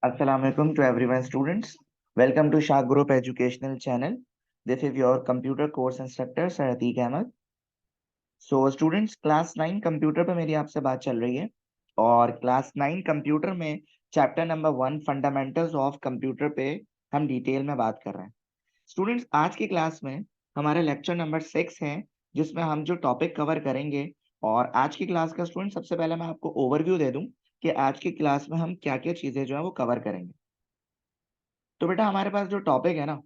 Assalamualaikum to everyone, students. Welcome to Shah Group Educational Channel. This is your computer course instructor, Sir Atiq Ahmed. So, students, class 9 computer पे मेरी आपसे बात चल रही है और क्लास 9 कंप्यूटर में chapter number 1 fundamentals of computer पे हम डिटेल में बात कर रहे हैं। स्टूडेंट्स, आज की क्लास में हमारा लेक्चर नंबर 6 है जिसमें हम जो टॉपिक कवर करेंगे। और आज की क्लास का स्टूडेंट सबसे पहले मैं आपको ओवरव्यू दे दूं कि आज की क्लास में हम क्या क्या चीजें जो है वो कवर करेंगे। तो बेटा हमारे पास जो टॉपिक है ना,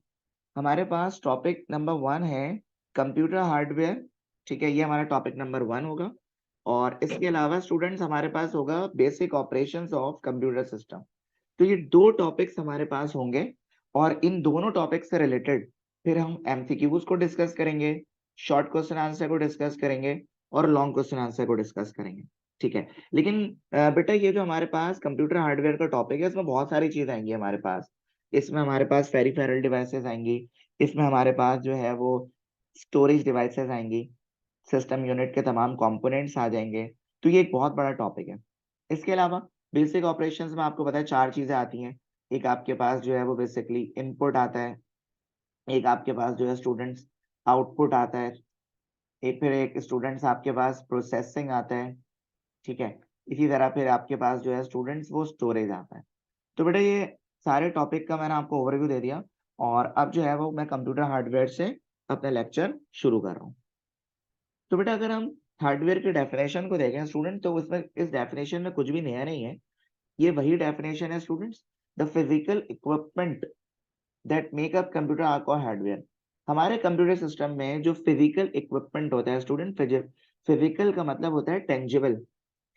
हमारे पास टॉपिक नंबर 1 है कंप्यूटर हार्डवेयर। ठीक है, ये हमारा टॉपिक नंबर 1 होगा। और इसके अलावा स्टूडेंट्स हमारे पास होगा basic operations of computer system. तो ये दो टॉपिक्स हमारे पास होंगे और इन दोनों टॉपिक से रिलेटेड फिर हम एमसीक्यूज को डिस्कस करेंगे, शॉर्ट क्वेश्चन आंसर को डिस्कस करेंगे और लॉन्ग क्वेश्चन आंसर को डिस्कस करेंगे। ठीक है, लेकिन बेटा ये जो हमारे पास कंप्यूटर हार्डवेयर का टॉपिक है इसमें बहुत सारी चीज आएंगी हमारे पास। इसमें हमारे पास पेरिफेरल डिवाइसेस आएंगी, इसमें हमारे पास जो है वो स्टोरेज डिवाइसेस आएंगी, सिस्टम यूनिट के तमाम कंपोनेंट्स आ जाएंगे। तो ये एक बहुत बड़ा टॉपिक है। इसके अलावा बेसिक ऑपरेशंस में आपको पता है चार चीजें आती हैं। एक आपके पास जो है वो बेसिकली इनपुट आता है, एक आपके पास जो है स्टूडेंट्स आउटपुट आता है, एक स्टूडेंट्स आपके पास प्रोसेसिंग आता है। ठीक है, इसी तरह फिर आपके पास जो है स्टूडेंट्स वो स्टोरेज आता है। तो बेटा ये सारे टॉपिक का मैंने आपको ओवरव्यू दे दिया और अब जो है वो मैं कंप्यूटर हार्डवेयर से अपना लेक्चर शुरू कर रहा हूँ। तो बेटा अगर हम हार्डवेयर की डेफिनेशन को देखें स्टूडेंट, तो उसमें इस डेफिनेशन में कुछ भी नया नहीं है। ये वही डेफिनेशन है students, the physical equipment that make up computer are called hardware. हमारे कंप्यूटर सिस्टम में जो फिजिकल इक्विपमेंट होता है स्टूडेंट, फिजिकल का मतलब होता है टेंजिबल,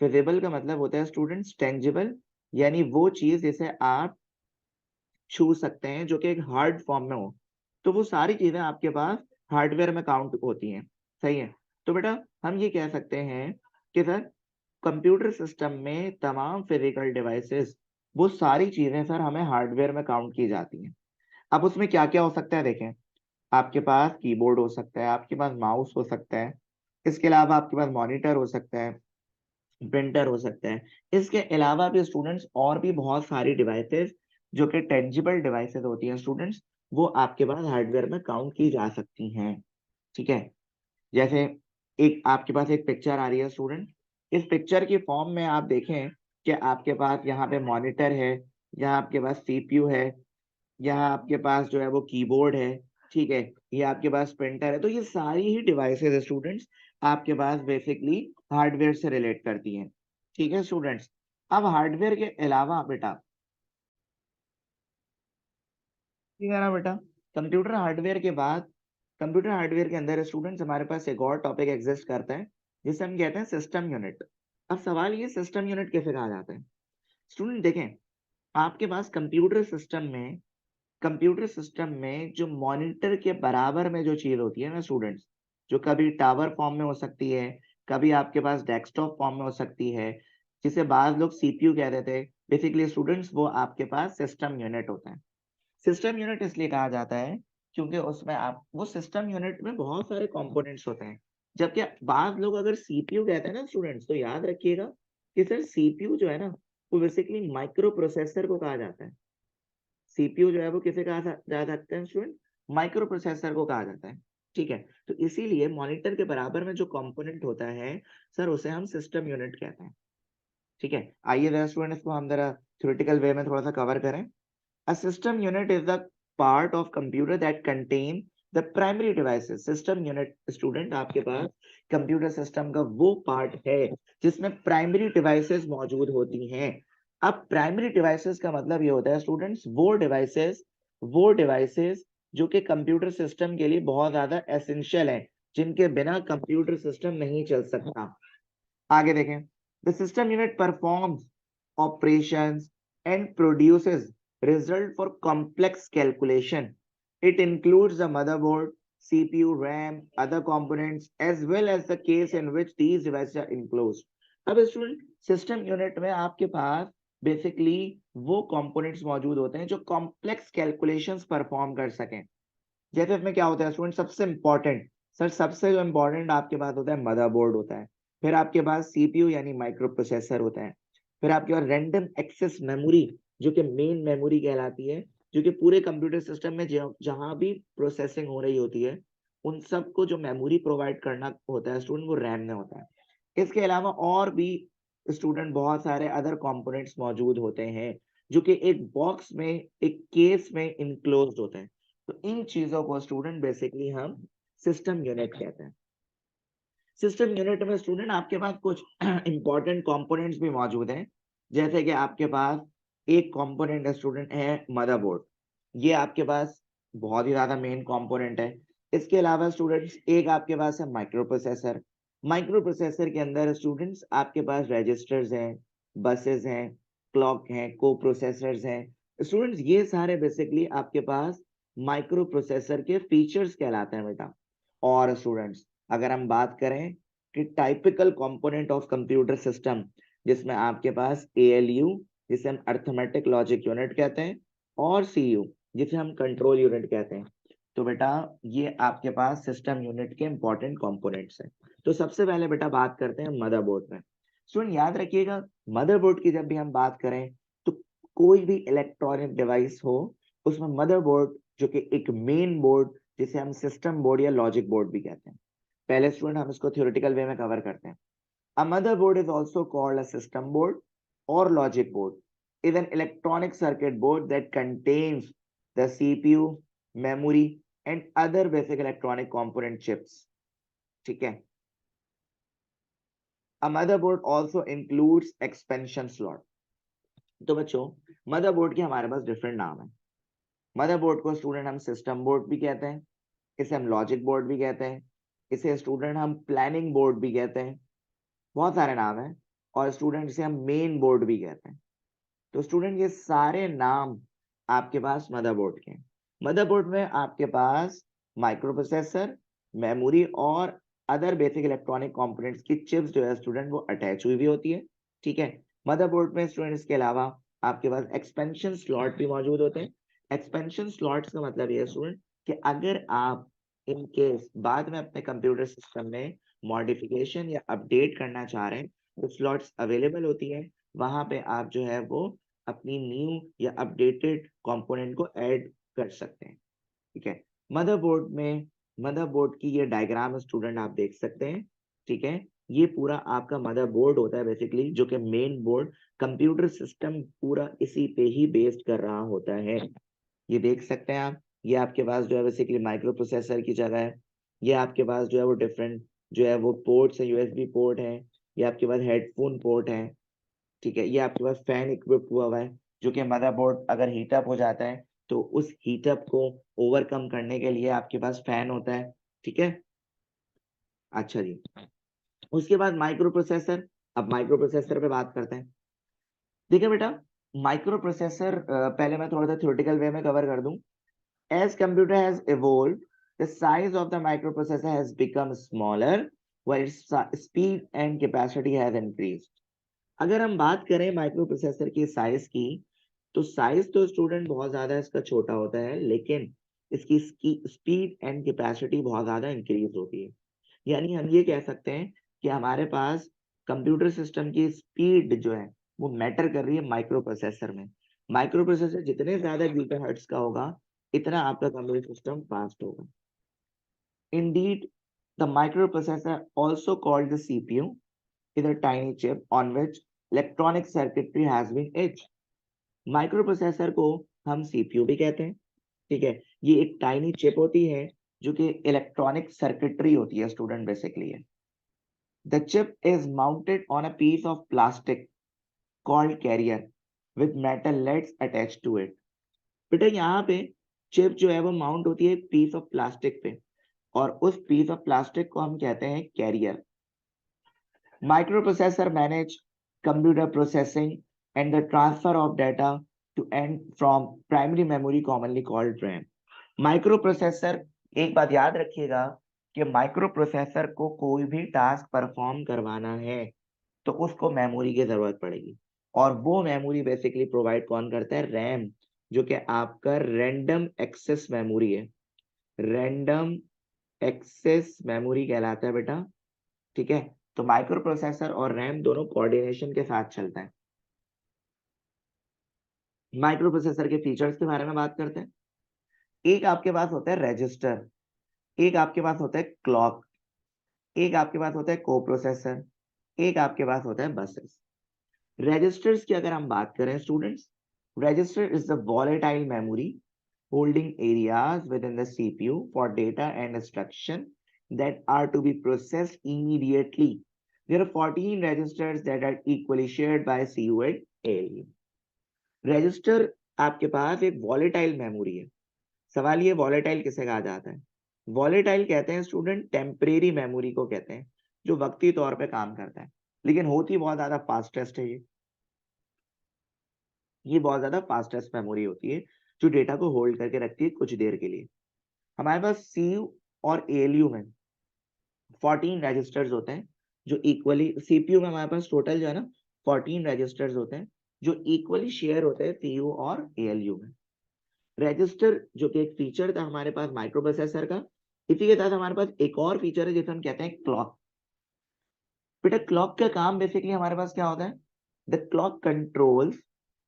फिजिबल का मतलब होता है स्टूडेंट्स टेंजिबल, यानी वो चीज जिसे आप छू सकते हैं जो कि एक हार्ड फॉर्म में हो। तो वो सारी चीजें आपके पास हार्डवेयर में काउंट होती हैं। सही है, तो बेटा हम ये कह सकते हैं कि सर कंप्यूटर सिस्टम में तमाम फिजिकल डिवाइसेस, वो सारी चीजें सर हमें हार्डवेयर में काउंट की जाती हैं। अब उसमें क्या क्या हो सकता है देखें, आपके पास कीबोर्ड हो सकता है, आपके पास माउस हो सकता है, इसके अलावा आपके पास मॉनिटर हो सकता है, प्रिंटर हो सकता है। इसके अलावा भी स्टूडेंट्स और भी बहुत सारी डिवाइसेस जो कि टेंजिबल डिवाइसेस होती हैं स्टूडेंट्स, वो आपके पास हार्डवेयर में काउंट की जा सकती हैं। ठीक है, जैसे एक आपके पास एक पिक्चर आ रही है स्टूडेंट, इस पिक्चर की फॉर्म में आप देखें कि आपके पास यहाँ पे मॉनिटर है, यहाँ आपके पास सीपीयू है, यहाँ आपके पास जो है वो कीबोर्ड है। ठीक है, ये आपके पास प्रिंटर है। तो ये सारी ही डिवाइसेस है स्टूडेंट्स, आपके पास बेसिकली हार्डवेयर से रिलेट करती हैं। ठीक है स्टूडेंट्स, अब हार्डवेयर के अलावा बेटा, ठीक है ना बेटा, कंप्यूटर हार्डवेयर के बाद कंप्यूटर हार्डवेयर के अंदर स्टूडेंट्स हमारे पास एक और टॉपिक एग्जिस्ट करता है जिसे हम कहते हैं सिस्टम यूनिट। अब सवाल ये सिस्टम यूनिट कैसे कहा जाता है स्टूडेंट, देखें आपके पास कंप्यूटर सिस्टम में जो मॉनिटर के बराबर में जो चीज होती है ना स्टूडेंट्स, जो कभी टावर फॉर्म में हो सकती है, कभी आपके पास डेस्कटॉप फॉर्म में हो सकती है, जिसे बाद लोग सीपीयू कह देते हैं, बेसिकली स्टूडेंट्स वो आपके पास सिस्टम यूनिट होता है। सिस्टम यूनिट इसलिए कहा जाता है क्योंकि उसमें आप वो सिस्टम यूनिट में बहुत सारे कंपोनेंट्स होते हैं। जबकि बाद लोग अगर सीपीयू कहते हैं ना स्टूडेंट्स, तो याद रखिएगा कि सर सीपीयू जो है ना, वो बेसिकली माइक्रो प्रोसेसर को कहा जाता है। सीपीयू जो है वो किसे कहा जा सकता है स्टूडेंट, माइक्रो प्रोसेसर को कहा जाता है। ठीक है, तो इसीलिए मॉनिटर के बराबर में जो कंपोनेंट होता है सर, उसे हम सिस्टम यूनिट कहते हैं। ठीक है, आइए जरा स्टूडेंट इसको हम जरा थ्योरेटिकल वे में थोड़ा सा कवर करें। A system unit is the part of computer that contain the primary devices. System unit student आपके पास कंप्यूटर सिस्टम का वो पार्ट है जिसमें प्राइमरी डिवाइसेस मौजूद होती हैं। अब प्राइमरी डिवाइसेस का मतलब ये होता है स्टूडेंट्स, वो डिवाइसेस जो कि कंप्यूटर सिस्टम के लिए बहुत ज्यादा एसेंशियल है, जिनके बिना कंप्यूटर सिस्टम नहीं चल सकता। आगे देखें, the system unit performs operations and produces result for complex calculation. It includes the motherboard, CPU, RAM, other components, as well as the case in which these devices are enclosed. अब student system unit में आपके पास basically वो components मौजूद होते हैं जो complex calculations perform कर सकें। जैसे इसमें क्या होता है स्टूडेंट, सबसे इंपॉर्टेंट सर, सबसे जो इंपॉर्टेंट आपके पास होता है मदरबोर्ड होता है, फिर आपके पास सीपीयू यानी माइक्रो प्रोसेसर होता है, फिर आपके पास रैंडम एक्सेस मेमोरी जो कि मेन मेमोरी कहलाती है, जो कि पूरे कंप्यूटर सिस्टम में जहां भी प्रोसेसिंग हो रही होती है उन सबको जो मेमोरी प्रोवाइड करना होता है स्टूडेंट, वो रैम में होता है। इसके अलावा और भी स्टूडेंट बहुत सारे अदर कंपोनेंट्स मौजूद होते हैं जो कि एक बॉक्स में, एक केस में इनक्लोज्ड होते हैं। तो इन चीजों को स्टूडेंट बेसिकली हम सिस्टम यूनिट कहते हैं। सिस्टम यूनिट में स्टूडेंट आपके पास कुछ इंपॉर्टेंट कंपोनेंट्स भी मौजूद हैं, जैसे कि आपके पास एक कंपोनेंट स्टूडेंट है मदरबोर्ड। ये आपके पास बहुत ही ज्यादा मेन कंपोनेंट है। इसके अलावा स्टूडेंट्स एक आपके पास है माइक्रो प्रोसेसर। माइक्रो प्रोसेसर के अंदर स्टूडेंट्स आपके पास रजिस्टर्स हैं, बसेस हैं, क्लॉक हैं, को प्रोसेसर्स हैं। स्टूडेंट्स ये सारे बेसिकली आपके पास माइक्रो प्रोसेसर के फीचर्स कहलाते हैं बेटा। और स्टूडेंट्स अगर हम बात करें कि typical component of computer system, जिसमें आपके पास एएलयू जिसे हम अर्थमेटिक लॉजिक यूनिट कहते हैं, और सीयू जिसे हम कंट्रोल यूनिट कहते हैं। तो बेटा ये आपके पास सिस्टम यूनिट के इंपॉर्टेंट कंपोनेंट्स हैं। तो सबसे पहले बेटा बात करते हैं मदरबोर्ड में। स्टूडेंट याद रखिएगा, मदरबोर्ड की जब भी हम बात करें तो कोई भी इलेक्ट्रॉनिक डिवाइस हो उसमें मदरबोर्ड जो कि एक मेन बोर्ड, जिसे हम सिस्टम बोर्ड या लॉजिक बोर्ड भी कहते हैं। पहले स्टूडेंट हम इसको थ्योरेटिकल वे में कवर करते हैं। A motherboard is also called a system board or logic board. Is an electronic circuit board that contains the CPU, memory, and other basic electronic component chips. ठीक है। A motherboard also includes expansion slot. तो बच्चों motherboard के हमारे पास different नाम है। Motherboard को student हम सिस्टम बोर्ड भी कहते हैं, इसे हम लॉजिक बोर्ड भी कहते हैं, इसे स्टूडेंट हम प्लानिंग बोर्ड भी कहते हैं, बहुत सारे नाम हैं। और स्टूडेंट इसे हम मेन बोर्ड भी कहते हैं। तो स्टूडेंट ये सारे नाम आपके पास मदरबोर्ड के हैं। मदरबोर्ड में आपके पास माइक्रो प्रोसेसर, मेमोरी और अदर बेसिक इलेक्ट्रॉनिक कंपोनेंट्स की चिप्स जो है स्टूडेंट वो अटैच हुई भी होती है। ठीक है। मदरबोर्ड में स्टूडेंट इसके अलावा आपके पास एक्सपेंशन स्लॉट भी मौजूद होते हैं। एक्सपेंशन स्लॉट्स का मतलब ये है स्टूडेंट कि अगर आप इन केस बाद में अपने कंप्यूटर सिस्टम में मॉडिफिकेशन या अपडेट करना चाह रहे हैं तो स्लॉट्स अवेलेबल होती है, वहां पे आप जो है वो अपनी न्यू या अपडेटेड कंपोनेंट को ऐड कर सकते हैं। ठीक है। मदरबोर्ड में मदरबोर्ड की ये डायग्राम स्टूडेंट आप देख सकते हैं। ठीक है। ये पूरा आपका मदरबोर्ड होता है बेसिकली, जो कि मेन बोर्ड, कंप्यूटर सिस्टम पूरा इसी पे ही बेस्ड कर रहा होता है। ये देख सकते हैं आप, ये आपके पास जो है बेसिकली माइक्रो प्रोसेसर की जगह है। ये आपके पास जो है वो डिफरेंट जो है वो पोर्ट्स है, यूएसबी पोर्ट है। ये आपके पास हेडफोन पोर्ट है। ठीक है। ये आपके पास फैन इक्विप हुआ है, जो कि मदरबोर्ड अगर हीटअप हो जाता है तो उस हीटअप को ओवरकम करने के लिए आपके पास फैन होता है। ठीक है। अच्छा जी। उसके बाद माइक्रो प्रोसेसर। अब माइक्रो प्रोसेसर पे बात करते हैं। देखिए बेटा, माइक्रो प्रोसेसर पहले मैं थोड़ा सा थ्योरेटिकल वे में कवर कर दूं। As computer has evolved, the size of the microprocessor has become smaller, while its speed and capacity has increased. अगर हम बात करें माइक्रो प्रोसेसर की साइज की, तो साइज तो स्टूडेंट बहुत ज्यादा इसका छोटा होता है, लेकिन इसकी स्पीड एंड कैपेसिटी बहुत ज्यादा इंक्रीज होती है। यानी हम ये कह सकते हैं कि हमारे पास कंप्यूटर सिस्टम की स्पीड जो है वो मैटर कर रही है माइक्रो प्रोसेसर में। माइक्रो प्रोसेसर जितने ज्यादा गीगाहर्ट्ज का होगा, इतना आपका कंप्यूटर सिस्टम फास्ट होगा। Indeed, the microprocessor, also called the CPU, is a tiny chip on which electronic circuitry has been etched. Microprocessor को हम सीपीयू भी कहते हैं। ठीक है। ये एक टाइनी चिप होती है जो कि इलेक्ट्रॉनिक सर्किटरी होती है स्टूडेंट बेसिकली है। The chip is mounted on a piece of plastic called carrier with metal leads attached to it. बेटा यहाँ पे चिप जो है वो माउंट होती है पीस ऑफ प्लास्टिक पे, और उस पीस ऑफ प्लास्टिक को हम कहते हैं career. Microprocessor manage computer processing and the transfer of data to and from primary memory commonly called RAM. Microprocessor, एक बात याद रखिएगा कि माइक्रोप्रोसेसर को कोई भी टास्क परफॉर्म करवाना है तो उसको मेमोरी की जरूरत पड़ेगी, और वो मेमोरी बेसिकली प्रोवाइड कौन करता है? रैम, जो कि आपका रैंडम एक्सेस मेमोरी है। रैंडम एक्सेस मेमोरी कहलाता है बेटा। ठीक है। तो माइक्रो प्रोसेसर और रैम दोनों कोऑर्डिनेशन के साथ चलता है। माइक्रो प्रोसेसर के फीचर्स के बारे में बात करते हैं। एक आपके पास होता है रजिस्टर, एक आपके पास होता है क्लॉक, एक आपके पास होता है को प्रोसेसर, एक आपके पास होता है बसेस। रजिस्टर्स की अगर हम बात करें students, register is the volatile memory holding areas within the CPU for data and instruction that are to be processed immediately. There are 14 registers that are equally shared by CU and ALU. Register आपके पास एक volatile memory है। सवाल ये volatile किसे कहा जाता है? Volatile कहते हैं स्टूडेंट टेम्परेरी मेमोरी को कहते हैं, जो वक्ती तौर पे काम करता है, लेकिन होती बहुत ज्यादा फास्टेस्ट है। ये बहुत ज्यादा फास्टेस्ट मेमोरी होती है जो डेटा को होल्ड करके रखती है कुछ देर के लिए। हमारे पास सीयू और एएलयू में 14 रजिस्टर्स होते हैं जो इक्वली, सीपीयू में हमारे पास टोटल जो है ना 14 रजिस्टर्स होते हैं जो इक्वली शेयर होते हैं सीयू और एएलयू में। रजिस्टर जो कि एक फीचर था हमारे पास माइक्रो प्रोसेसर का, इसी के साथ हमारे पास एक और फीचर है जिसे हम कहते हैं क्लॉक। बेटा क्लॉक का काम बेसिकली हमारे पास क्या होता है? The clock controls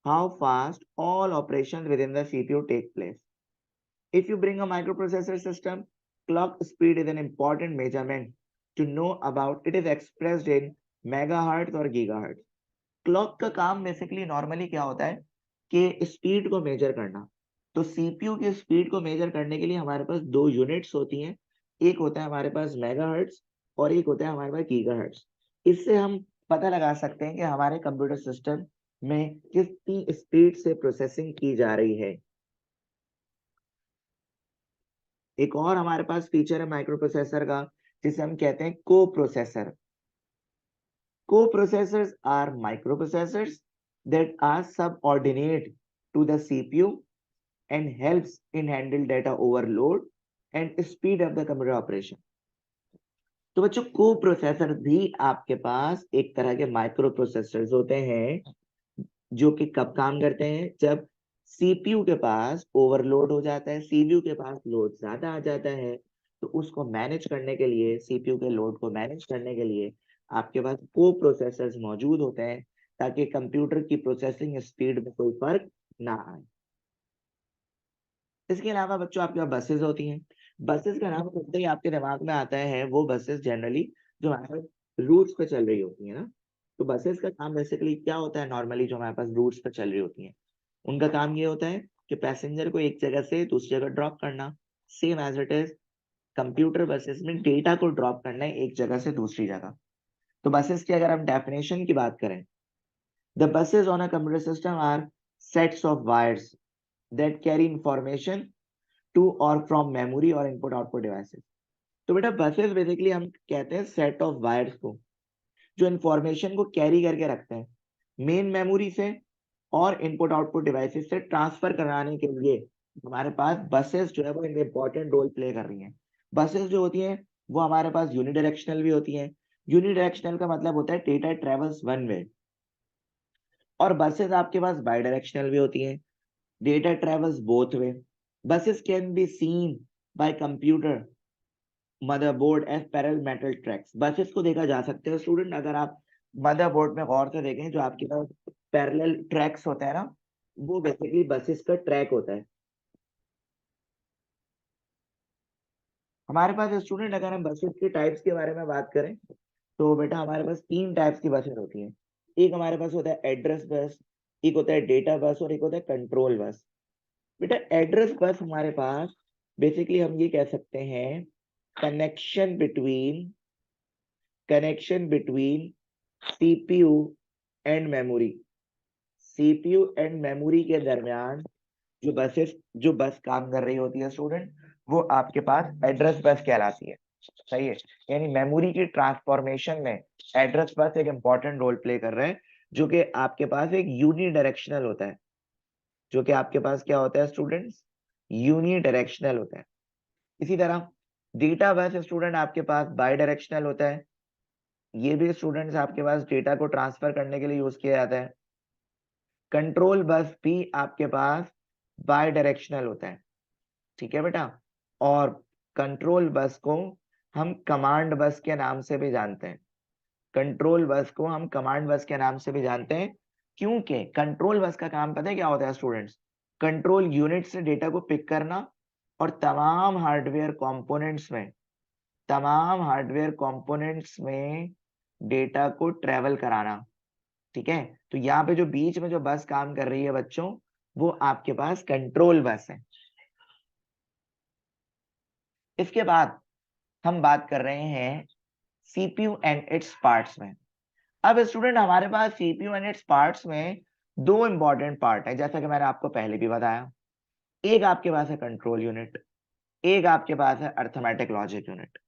how fast all operations within the CPU take place. If you bring a microprocessor system, clock speed is an important measurement to know about. It is expressed in megahertz और gigahertz. Clock का काम basically normally क्या होता है कि speed को major करना। तो सीपीयू की स्पीड को मेजर करने के लिए हमारे पास दो यूनिट्स होती हैं, एक होता है हमारे पास मेगाहर्ट्ज और एक होता है हमारे पास गीगाहर्ट्ज। इससे हम पता लगा सकते हैं कि हमारे कंप्यूटर सिस्टम में कितनी स्पीड से प्रोसेसिंग की जा रही है। एक और हमारे पास फीचर है माइक्रो प्रोसेसर का जिसे हम कहते हैं को processor. Co-processors are microprocessors that are subordinate to the CPU and helps in handle data overload and speed up the computer operation. तो बच्चों को प्रोसेसर भी आपके पास एक तरह के माइक्रो प्रोसेसर्स होते हैं जो कि कब काम करते हैं? जब सीपीयू के पास ओवरलोड हो जाता है, सीपीयू के पास लोड ज्यादा आ जाता है, तो उसको मैनेज करने के लिए, सीपीयू के लोड को मैनेज करने के लिए आपके पास को प्रोसेसर्स मौजूद होते हैं ताकि कंप्यूटर की प्रोसेसिंग स्पीड में कोई फर्क ना आए। इसके अलावा बच्चों आपके पास बसेस होती हैं। बसेस का नाम सुनते ही आपके दिमाग में आता है वो बसेस जनरली जो हमारे पास रूट्स पे चल रही होती है ना। तो बसेस का काम बेसिकली क्या होता है? नॉर्मली जो हमारे पास रूट्स पे चल रही होती हैं उनका काम ये होता है कि पैसेंजर को एक जगह से दूसरी जगह ड्रॉप करना। Same as it is computer buses में डेटा को ड्रॉप करना है एक जगह से दूसरी जगह। तो बसेस की अगर हम डेफिनेशन की बात करें, the buses on a computer system are sets of wires that carry information to और फ्रॉम मेमोरी और इनपुट आउटपुट डिवाइसेस। तो बेटा बसेस बेसिकली हम कहते हैं सेट ऑफ वायर्स को जो इंफॉर्मेशन को कैरी करके रखते हैं मेन मेमोरी से और इनपुट आउटपुट डिवाइसेस से ट्रांसफर कराने के लिए। हमारे पास बसेस जो है वो इंपॉर्टेंट रोल प्ले कर रही हैं। बसेस जो होती हैं वो हमारे पास यूनिडायरेक्शनल भी होती हैं। यूनिडायरेक्शनल का मतलब होता है डेटा ट्रेवल्स वन वे, और बसेस आपके पास बाई डायरेक्शनल भी होती हैं, data travels both way. Buses can be seen by computer motherboard as parallel metal tracks. Buses को देखा जा सकते हैं स्टूडेंट अगर आप मदरबोर्ड में गौर से देखें, जो आपके पास पैरेलल ट्रैक्स होता है ना, वो बेसिकली बसेस का ट्रैक होता है। हमारे पास स्टूडेंट अगर हम बसेस के टाइप्स के बारे में बात करें तो बेटा हमारे पास तीन टाइप्स की बसेस होती हैं। एक हमारे पास होता है एड्रेस बस, एक होता है डेटा बस और एक होता है कंट्रोल बस। बेटा एड्रेस बस हमारे पास बेसिकली हम ये कह सकते हैं connection between CPU and memory. CPU and memory के दरमियान जो बस काम कर रही होती है स्टूडेंट, वो आपके पास एड्रेस बस कहलाती है। सही है, यानी मेमोरी की ट्रांसफॉर्मेशन में एड्रेस बस एक इंपॉर्टेंट रोल प्ले कर रहा है, जो कि आपके पास एक यूनी डायरेक्शनल होता है। जो कि आपके पास क्या होता है स्टूडेंट्स? यूनी डायरेक्शनल होता है। इसी तरह डेटा बस स्टूडेंट आपके पास बाई डायरेक्शनल होता है। ये भी स्टूडेंट्स आपके पास डेटा को ट्रांसफर करने के लिए यूज किया जाता है। कंट्रोल बस भी आपके पास बाई डायरेक्शनल होता है। ठीक है बेटा, और कंट्रोल बस को हम कमांड बस के नाम से भी जानते हैं। कंट्रोल बस को हम कमांड बस के नाम से भी जानते हैं, क्योंकि कंट्रोल बस का काम पता है क्या होता है स्टूडेंट्स? कंट्रोल यूनिट से डेटा को पिक करना और तमाम हार्डवेयर कंपोनेंट्स में डेटा को ट्रेवल कराना। ठीक है, तो यहाँ पे जो बीच में जो बस काम कर रही है बच्चों, वो आपके पास कंट्रोल बस है। इसके बाद हम बात कर रहे हैं सीपीयू एंड इट्स पार्ट्स में। अब स्टूडेंट हमारे पास सीपीयू एंड इट्स पार्ट्स में दो इंपॉर्टेंट पार्ट है, जैसा कि मैंने आपको पहले भी बताया। एक आपके पास है कंट्रोल यूनिट, एक आपके पास है अर्थमेटिक लॉजिक यूनिट।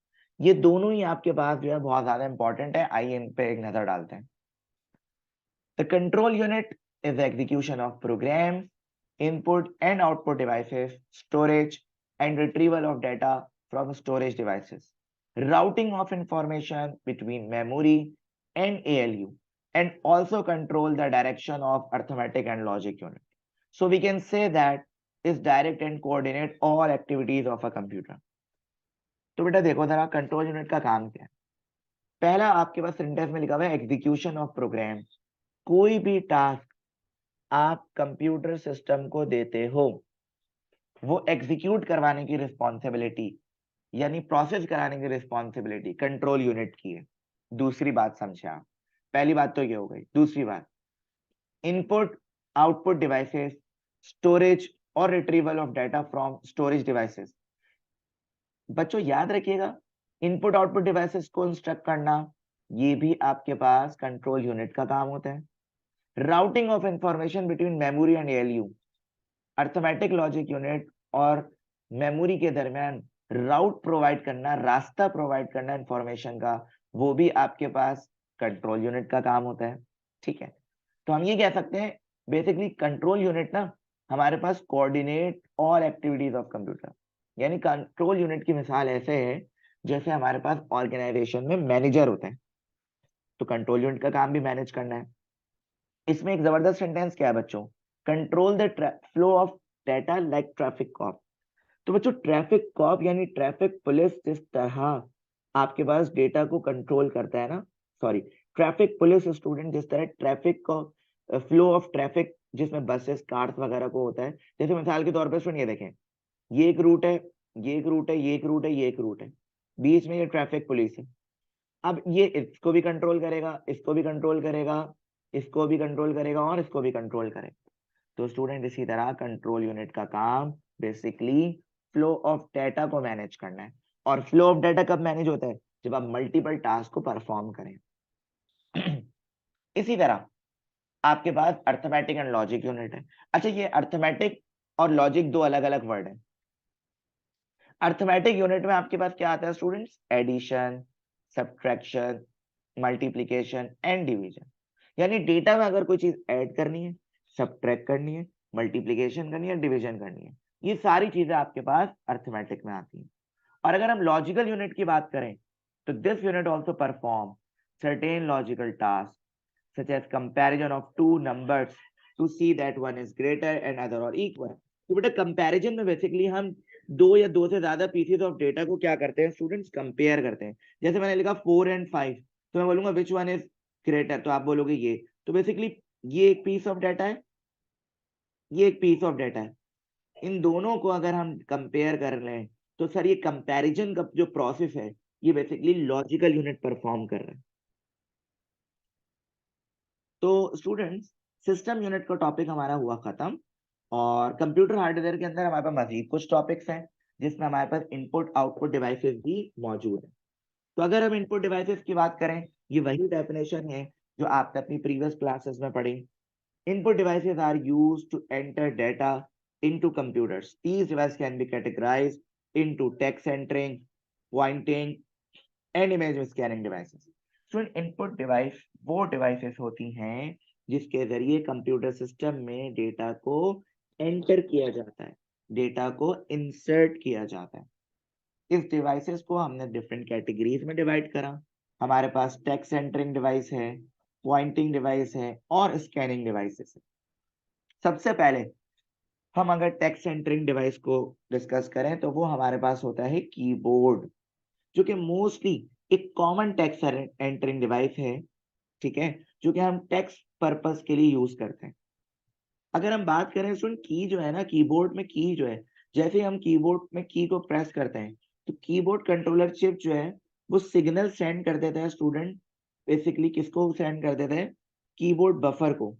ये दोनों ही आपके पास जो है बहुत ज्यादा इंपॉर्टेंट है। आइए इन पे एक नजर डालते हैं। The control unit is execution of program, input and output devices, storage and retrieval of data from storage devices, routing of information between memory and ALU, and also control the direction of arithmetic and logic unit. So we can say that is direct and coordinate all activities of a computer. तो बेटा देखो जरा control unit का काम क्या है। पहला आपके पास सिंटेक्स में लिखा हुआ है एग्जीक्यूशन ऑफ प्रोग्राम। कोई भी टास्क आप कंप्यूटर सिस्टम को देते हो, वो एग्जीक्यूट करवाने की रिस्पॉन्सिबिलिटी यानी प्रोसेस कराने की रिस्पॉन्सिबिलिटी कंट्रोल यूनिट की है। दूसरी बात समझे आप, पहली बात तो ये हो गई। दूसरी बात, इनपुट आउटपुट डिवाइसेस, स्टोरेज और retrieval of data from storage devices. बच्चों याद रखिएगा, इनपुट आउटपुट डिवाइसेस को इंस्ट्रक्ट करना ये भी आपके पास कंट्रोल यूनिट का काम होता है। Routing of information between memory and ALU, arithmetic logic unit और मेमोरी के दरमियान राउट प्रोवाइड करना, रास्ता प्रोवाइड करना इंफॉर्मेशन का, वो भी आपके पास कंट्रोल यूनिट का काम होता है। ठीक है, तो हम ये कह सकते हैं बेसिकली कंट्रोल यूनिट ना हमारे पास coordinate all activities of computer. यानी कंट्रोल यूनिट की मिसाल ऐसे है जैसे हमारे पास ऑर्गेनाइजेशन में मैनेजर होते हैं, तो कंट्रोल यूनिट का काम भी मैनेज करना है। इसमें एक जबरदस्त सेंटेंस क्या है बच्चों, control the flow of data like traffic cop. तो बच्चों ट्रैफिक कॉप यानी ट्रैफिक पुलिस जिस तरह आपके पास डेटा को कंट्रोल करता है ना, सॉरी ट्रैफिक पुलिस स्टूडेंट जिस तरह ट्रैफिक को फ्लो ऑफ ट्रैफिक जिसमें बसेस कार्स वगैरह को होता है। जैसे मिसाल के तौर पर स्टूडेंट ये देखें, ये एक रूट है, ये एक रूट है, ये एक रूट है, ये एक रूट है, बीच में ये ट्रैफिक पुलिस है। अब ये इसको भी कंट्रोल करेगा, इसको भी कंट्रोल करेगा, इसको भी कंट्रोल करेगा और इसको भी कंट्रोल करेगा। तो स्टूडेंट इसी तरह कंट्रोल यूनिट का काम बेसिकली फ्लो ऑफ डेटा को मैनेज करना है। और फ्लो ऑफ डेटा कब मैनेज होता है? जब आप मल्टीपल टास्क को परफॉर्म करें। इसी तरह आपके पास अर्थमेटिक एंड लॉजिक यूनिट है। अच्छा, ये अर्थमेटिक और लॉजिक दो अलग अलग वर्ड है। अर्थमेटिक यूनिट में आपके पास क्या आता है students? Addition, subtraction, multiplication and division. यानी डेटा में अगर कोई चीज ऐड करनी है, सब्ट्रैक्ट करनी है, मल्टीप्लिकेशन करनी है, डिवीजन करनी है, ये सारी चीजें आपके पास अर्थमेटिक में आती हैं। और अगर हम लॉजिकल यूनिट की बात करें तो this unit also perform certain logical task such as comparison of two numbers to see that one is greater and other और इक्वल। तो बेटा कंपैरिजन में बेसिकली हम दो या दो से ज्यादा पीसेस ऑफ डेटा को क्या करते हैं स्टूडेंट्स? कंपेयर करते हैं। जैसे मैंने लिखा 4 and 5, तो मैं बोलूंगा विच वन इज ग्रेटर, तो आप बोलोगे ये। तो बेसिकली ये एक पीस ऑफ डाटा है, ये एक पीस ऑफ डाटा है। इन दोनों को अगर हम कंपेयर कर रहे हैं तो सर ये कंपैरिजन का जो प्रोसेस है ये बेसिकली लॉजिकल यूनिट परफॉर्म कर रहा है। तो स्टूडेंट्स सिस्टम यूनिट का टॉपिक हमारा हुआ खत्म, और कंप्यूटर हार्डवेयर के अंदर हमारे पास मजीद कुछ टॉपिक्स हैं जिसमें हमारे पास इनपुट आउटपुट डिवाइसेस भी मौजूद है। तो अगर हम इनपुट डिवाइसेस की बात करें, ये वही डेफिनेशन है जो आपने अपनी प्रीवियस क्लासेस में पढ़ी। Input devices are used to enter data into computers. These devices can be categorized into text entering, pointing, and image scanning devices. So input device वो devices होती हैं जिसके जरिए कंप्यूटर सिस्टम में डेटा को enter किया जाता है, डेटा को इंसर्ट किया जाता है। इस डिवाइसेस को हमने डिफरेंट कैटेगरीज में डिवाइड करा। हमारे पास टेक्स्ट एंटरिंग डिवाइस है, पॉइंटिंग डिवाइस है और स्कैनिंग डिवाइसेस है। सबसे पहले हम अगर टेक्स्ट एंटरिंग डिवाइस को डिस्कस करें तो वो हमारे पास होता है कीबोर्ड, जो कि मोस्टली एक कॉमन टेक्स्ट एंटरिंग डिवाइस है। ठीक है, जो कि हम टेक्स्ट पर्पस के लिए यूज करते हैं। अगर हम बात करें स्टूडेंट की जो है ना, कीबोर्ड में की जो है, जैसे हम कीबोर्ड में की को प्रेस करते हैं तो कीबोर्ड कंट्रोलर चिप जो है वो सिग्नल सेंड कर देता है स्टूडेंट। बेसिकली किसको सेंड कर देता है? कीबोर्ड बफर को।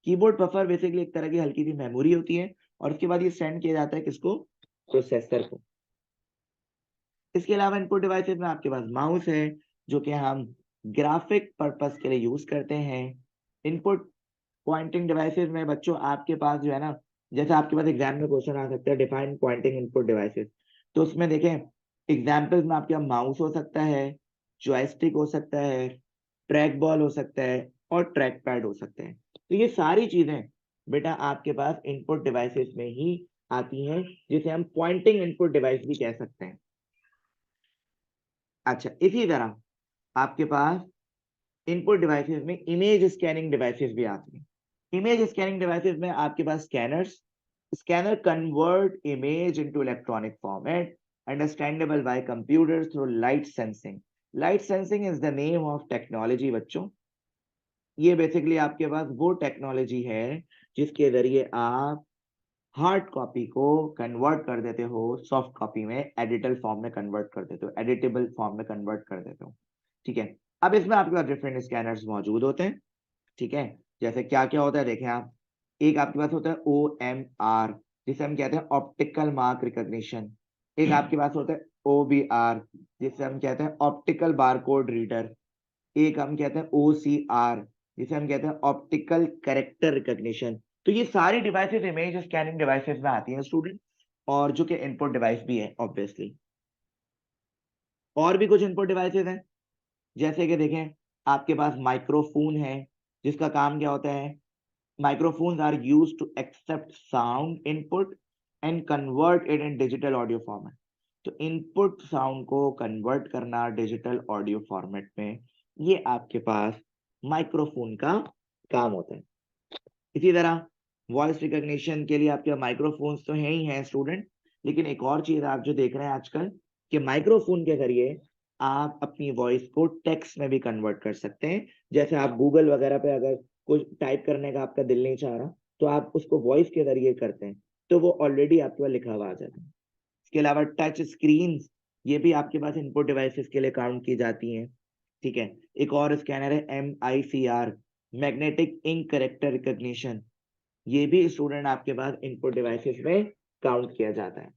कीबोर्ड बफर बेसिकली एक तरह की हल्की सी मेमोरी होती है और उसके बाद ये सेंड किया जाता है किसको? प्रोसेसर को। इसके अलावा इनपुट डिवाइसेस में आपके पास माउस है जो कि हम ग्राफिक पर्पस के लिए यूज करते हैं। इनपुट पॉइंटिंग डिवाइसेस में बच्चों आपके पास जो है ना, जैसे आपके पास एग्जाम में क्वेश्चन आ सकता है डिफाइन पॉइंटिंग इनपुट डिवाइसेस, तो उसमें देखें एग्जाम्पल्स में आपके पास माउस हो सकता है, जॉयस्टिक हो सकता है, ट्रैक बॉल हो सकता है और ट्रैक पैड हो सकते हैं। तो ये सारी चीजें बेटा आपके पास इनपुट डिवाइसेस में ही आती हैं, जिसे हम पॉइंटिंग इनपुट डिवाइस भी कह सकते हैं। अच्छा, इसी तरह आपके पास इनपुट डिवाइसेस में इमेज स्कैनिंग डिवाइसेस भी आती हैं। इमेज स्कैनिंग डिवाइसेस में आपके पास scanners, scanner convert image into electronic format understandable by computers through light sensing. Light sensing is the name of technology बच्चों। ये बेसिकली आपके पास वो टेक्नोलॉजी है जिसके जरिए आप हार्ड कॉपी को कन्वर्ट कर देते हो सॉफ्ट कॉपी में, एडिटल फॉर्म में कन्वर्ट कर देते हो, एडिटेबल फॉर्म में कन्वर्ट कर देते हो। ठीक है, अब इसमें आपके पास डिफरेंट स्कैनर्स मौजूद होते हैं। ठीक है, जैसे क्या क्या होता है देखें आप। एक आपके पास होता है OMR जिसे हम कहते हैं ऑप्टिकल मार्क रिकॉग्निशन। एक आपके पास होता है OBR जिसे हम कहते हैं ऑप्टिकल बारकोड रीडर। एक हम कहते हैं OCR जिसे हम कहते हैं ऑप्टिकल कैरेक्टर रिकॉग्निशन। तो ये सारी डिवाइसेस इमेज स्कैनिंग डिवाइसेस में आती हैं स्टूडेंट, और जो कि इनपुट डिवाइस भी है ऑब्वियसली। और भी कुछ इनपुट डिवाइसेस हैं, जैसे कि देखें आपके पास माइक्रोफोन है जिसका काम क्या होता है? Microphones are used to accept sound input and convert it in digital audio format. तो इनपुट साउंड को कन्वर्ट करना डिजिटल ऑडियो फॉर्मेट में, ये आपके पास माइक्रोफोन का काम होता है। इसी तरह वॉइस रिकॉग्निशन के लिए आपके माइक्रोफोन्स तो हैं ही हैं स्टूडेंट, लेकिन एक और चीज आप जो देख रहे हैं आजकल कि माइक्रोफोन के जरिए आप अपनी वॉइस को टेक्स्ट में भी कन्वर्ट कर सकते हैं। जैसे आप गूगल वगैरह पे अगर कुछ टाइप करने का आपका दिल नहीं चाह रहा तो आप उसको वॉइस के जरिए करते हैं तो वो ऑलरेडी आपके पास लिखा हुआ आ जाता है। इसके अलावा टच स्क्रीन, ये भी आपके पास इनपुट डिवाइसेस के लिए काउंट की जाती हैं। ठीक है, एक और स्कैनर है MICR, magnetic ink character recognition, ये भी स्टूडेंट आपके पास इनपुट डिवाइसेस में काउंट किया जाता है।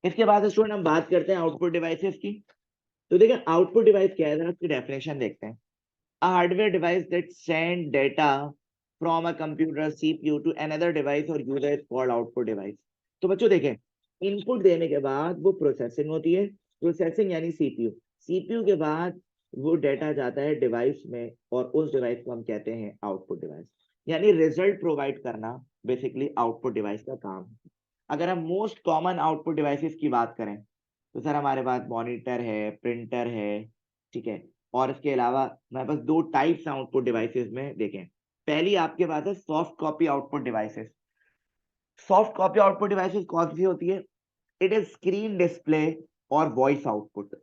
इसके बाद स्टूडेंट हम बात करते हैं आउटपुट डिवाइसेस की। तो देखिए आउटपुट डिवाइस क्या है, जरा इसकी डेफिनेशन देखते हैं। A hardware device that send data from a computer CPU to another device or user is called output device। तो बच्चों देखें, इनपुट देने के बाद वो प्रोसेसिंग होती है, प्रोसेसिंग यानी CPU, CPU के बाद वो डेटा जाता है डिवाइस में और उस डिवाइस को हम कहते हैं आउटपुट डिवाइस, यानी रिजल्ट प्रोवाइड करना बेसिकली आउटपुट डिवाइस का काम है। अगर हम मोस्ट कॉमन आउटपुट डिवाइसेस की बात करें तो सर हमारे पास मॉनिटर है, प्रिंटर है। ठीक है, और इसके अलावा हमारे पास दो टाइप्स आउटपुट डिवाइसेस में देखें। पहली आपके पास है soft copy output devices. Soft copy output devices कौन सी होती है? इट इज स्क्रीन डिस्प्ले और वॉइस आउटपुट।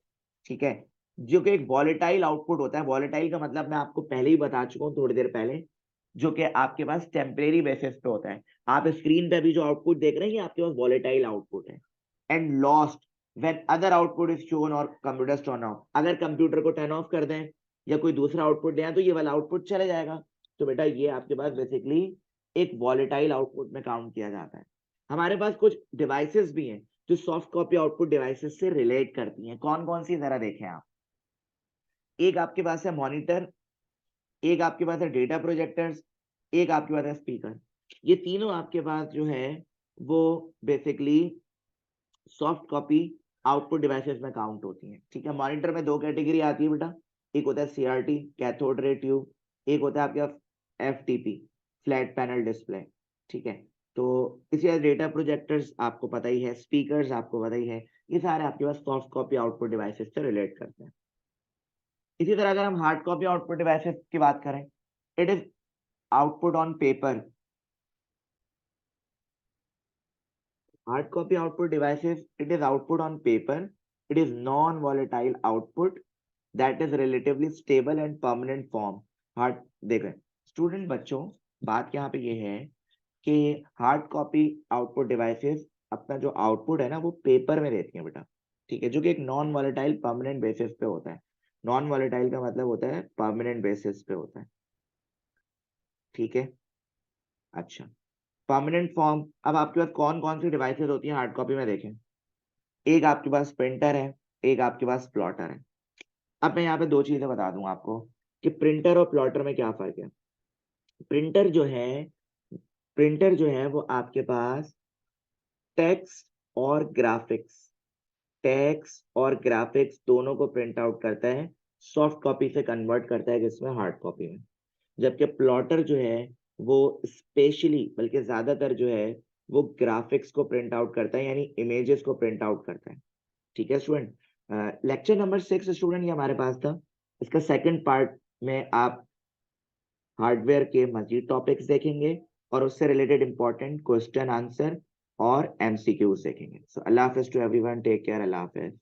ठीक है, जो कि एक वॉलेटाइल आउटपुट होता है। वॉलेटाइल का मतलब मैं आपको पहले ही बता चुका हूँ थोड़ी देर पहले, जो कि आपके पास टेम्परेरी बेसिस पे होता है। आप स्क्रीन पे भी जो आउटपुट देख रहे हैं ये आपके पास वॉलेटाइल आउटपुट है। And lost when other output is shown और कंप्यूटर टर्न ऑफ। अगर कंप्यूटर को टर्न ऑफ कर दें या कोई दूसरा आउटपुट दें तो ये वाला आउटपुट चले जाएगा। तो बेटा ये आपके पास बेसिकली एक वॉलेटाइल आउटपुट में काउंट किया जाता है। हमारे पास कुछ डिवाइसेस भी हैं जो सॉफ्ट कॉपी आउटपुट डिवाइसेस से रिलेट करती हैं। कौन कौन सी जरा देखें आप। एक आपके पास है मॉनिटर, एक आपके पास है डेटा प्रोजेक्टर्स, एक आपके पास है स्पीकर। ये तीनों आपके पास जो है वो basically soft copy output devices में काउंट होती हैं। ठीक है, मॉनिटर में दो कैटेगरी आती है बेटा, एक होता है CRT कैथोड रे ट्यूब, एक होता है आपका FTP फ्लैट पैनल डिस्प्ले। ठीक है, तो इसी डेटा प्रोजेक्टर्स आपको पता ही है, स्पीकर्स आपको पता ही है, ये सारे आपके पास सॉफ्ट कॉपी आउटपुट डिवाइसेस से रिलेट करते हैं। इसी तरह अगर हम हार्ड कॉपी आउटपुट डिवाइसेस की बात करें, it is output on paper. Hard copy output devices, it is output on paper. It is non-volatile output that is relatively stable and permanent form. Hard देखें स्टूडेंट बच्चों, बात यहाँ पे ये है कि हार्ड कॉपी आउटपुट डिवाइसेस अपना जो आउटपुट है ना वो पेपर में देती है बेटा, ठीक है, जो कि एक नॉन वॉलेटाइल परमानेंट बेसिस पे होता है। नॉन वॉलेटाइल का मतलब होता है परमानेंट बेसिस पे होता है, ठीक है। अच्छा, परमानेंट फॉर्म, अब आपके पास कौन कौन सी डिवाइसेस होती हैं हार्ड कॉपी में देखें। एक आपके पास प्रिंटर है, एक आपके पास प्लॉटर है। अब मैं यहाँ पे दो चीजें बता दूं आपको कि प्रिंटर और प्लॉटर में क्या फर्क है। प्रिंटर जो है प्रिंटर जो है वो आपके पास टेक्स्ट और ग्राफिक्स टेक्स्ट और ग्राफिक्स दोनों को प्रिंट आउट करता है, सॉफ्ट कॉपी से कन्वर्ट करता है जिसमें हार्ड कॉपी में। जबकि प्लॉटर जो है वो स्पेशली बल्कि ज्यादातर जो है वो ग्राफिक्स को प्रिंट आउट करता है, यानी इमेजेस को प्रिंट आउट करता है, ठीक है स्टूडेंट। लेक्चर नंबर 6 स्टूडेंट ये हमारे पास था। इसका सेकंड पार्ट में आप हार्डवेयर के मजीद टॉपिक्स देखेंगे और उससे रिलेटेड इंपॉर्टेंट क्वेश्चन आंसर और एमसीक्यूज देखेंगे। सो अल्लाह हाफिज टू एवरीवन, टेक केयर, अल्लाह हाफिज।